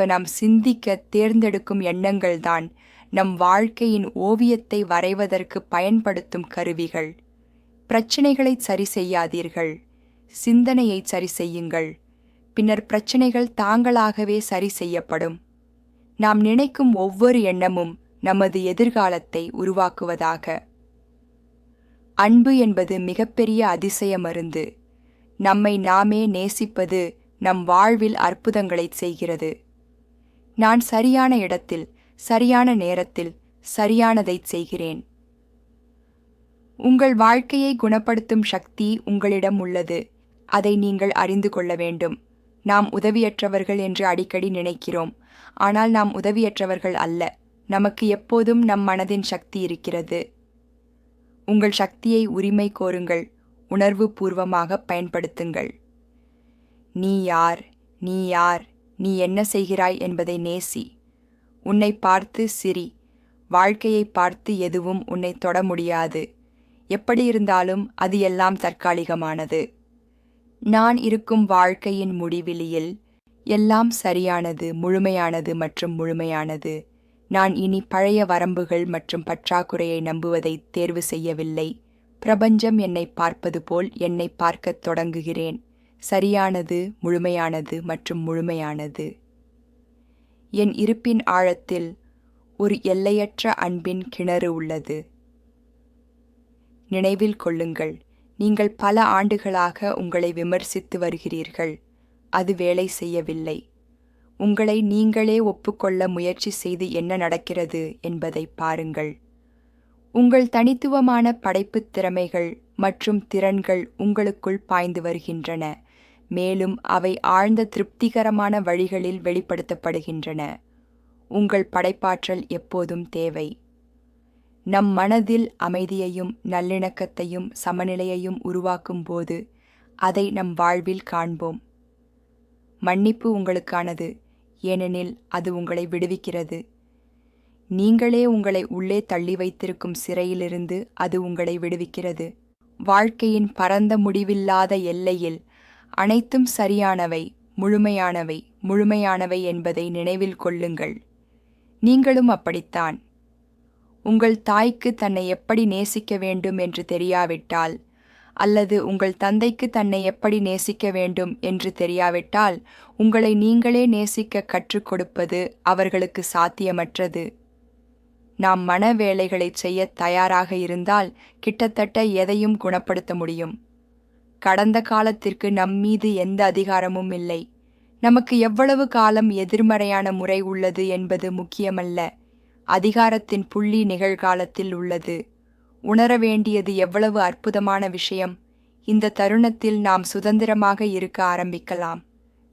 நாம் சிந்திக்க தேர்ந்தெடுக்கும் எண்ணங்கள்தான் நம் வாழ்க்கையின் ஓவியத்தை வரைவதற்கு பயன்படுத்தும் கருவிகள். பிரச்சனைகளை சரி செய்யாதீர்கள், சிந்தனையை சரி செய்யுங்கள். பின்னர் பிரச்சனைகள் தாங்களாகவே சரி செய்யப்படும். நாம் நினைக்கும் ஒவ்வொரு எண்ணமும் நமது எதிர்காலத்தை உருவாக்குவதாக. அன்பு என்பது மிகப்பெரிய அதிசய மருந்து. நம்மை நாமே நேசிப்பது நம் வாழ்வில் அற்புதங்களை செய்கிறது. நான் சரியான இடத்தில், சரியான நேரத்தில் சரியானதைச் செய்கிறேன். உங்கள் வாழ்க்கையை குணப்படுத்தும் சக்தி உங்களிடம் உள்ளது. அதை நீங்கள் அறிந்து கொள்ள வேண்டும். நாம் உதவியற்றவர்கள் என்று அடிக்கடி நினைக்கிறோம். ஆனால் நாம் உதவியற்றவர்கள் அல்ல. நமக்கு எப்போதும் நம் மனதின் சக்தி இருக்கிறது. உங்கள் சக்தியை உரிமை கோருங்கள், உணர்வு பூர்வமாக பயன்படுத்துங்கள். நீ யார், நீ யார், நீ என்ன செய்கிறாய் என்பதை நேசி. உன்னை பார்த்து சிரி. வாழ்க்கையை பார்த்து எதுவும் உன்னை தொட முடியாது. எப்படி இருந்தாலும் அது எல்லாம் தற்காலிகமானது. நான் இருக்கும் வாழ்க்கையின் முடிவிலியில் எல்லாம் சரியானது, முழுமையானது மற்றும் முழுமையானது. நான் இனி பழைய வரம்புகள் மற்றும் பற்றாக்குறையை நம்புவதை தேர்வு செய்யவில்லை. பிரபஞ்சம் என்னை பார்ப்பது போல் என்னை பார்க்கத் தொடங்குகிறேன். சரியானது, முழுமையானது மற்றும் முழுமையானது. என் இருப்பின் ஆழத்தில் ஒரு எல்லையற்ற அன்பின் கிணறு உள்ளது. நினைவில் கொள்ளுங்கள், நீங்கள் பல ஆண்டுகளாக உங்களை விமர்சித்து வருகிறீர்கள். அது வேலை செய்யவில்லை. உங்களை நீங்களே ஒப்புக்கொள்ள முயற்சி செய்து என்ன நடக்கிறது என்பதை பாருங்கள். உங்கள் தனித்துவமான படைப்புத் திறமைகள் மற்றும் திறன்கள் உங்களுக்குள் பாய்ந்து வருகின்றன, மேலும் அவை ஆழ்ந்த திருப்திகரமான வழிகளில் வெளிப்படுத்தப்படுகின்றன. உங்கள் படைப்பாற்றல் எப்போதும் தேவை. நம் மனதில் அமைதியையும் நல்லிணக்கத்தையும் சமநிலையையும் உருவாக்கும் போது அதை நம் வாழ்வில் காண்போம். மன்னிப்பு உங்களுக்கானது, ஏனெனில் அது உங்களை விடுவிக்கிறது. நீங்களே உங்களை உள்ளே தள்ளி வைத்திருக்கும் சிறையிலிருந்து அது உங்களை விடுவிக்கிறது. வாழ்க்கையின் பரந்த முடிவில்லாத எல்லையில் அனைத்தும் சரியானவை, முழுமையானவை, முழுமையானவை என்பதை நினைவில் கொள்ளுங்கள். நீங்களும் அப்படித்தான். உங்கள் தாய்க்கு தன்னை எப்படி நேசிக்க வேண்டும் என்று தெரியாவிட்டால், அல்லது உங்கள் தந்தைக்கு தன்னை எப்படி நேசிக்க வேண்டும் என்று தெரியாவிட்டால், உங்களை நீங்களே நேசிக்க கற்றுக் கொடுப்பது அவர்களுக்கு சாத்தியமற்றது. நாம் மன வேலைகளை செய்ய தயாராக இருந்தால் கிட்டத்தட்ட எதையும் குணப்படுத்த முடியும். கடந்த காலத்திற்கு நம்மீது எந்த அதிகாரமும் இல்லை. நமக்கு எவ்வளவு காலம் எதிர்மறையான முறை உள்ளது என்பது முக்கியமல்ல. அதிகாரத்தின் புள்ளி நிகழ்காலத்தில் உள்ளது. உணர வேண்டியது எவ்வளவு அற்புதமான விஷயம். இந்த தருணத்தில் நாம் சுதந்திரமாக இருக்க ஆரம்பிக்கலாம்.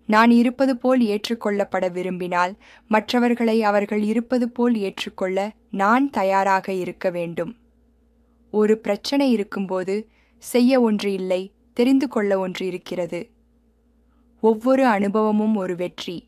நான் இருப்பது போல் ஏற்றுக்கொள்ளப்பட விரும்பினால் மற்றவர்களை அவர்கள் இருப்பது போல் ஏற்றுக்கொள்ள நான் தயாராக இருக்க வேண்டும். ஒரு பிரச்சனை இருக்கும்போது செய்ய ஒன்று இல்லை, தெரிந்து கொள்ள ஒன்று இருக்கிறது. ஒவ்வொரு அனுபவமும் ஒரு வெற்றி.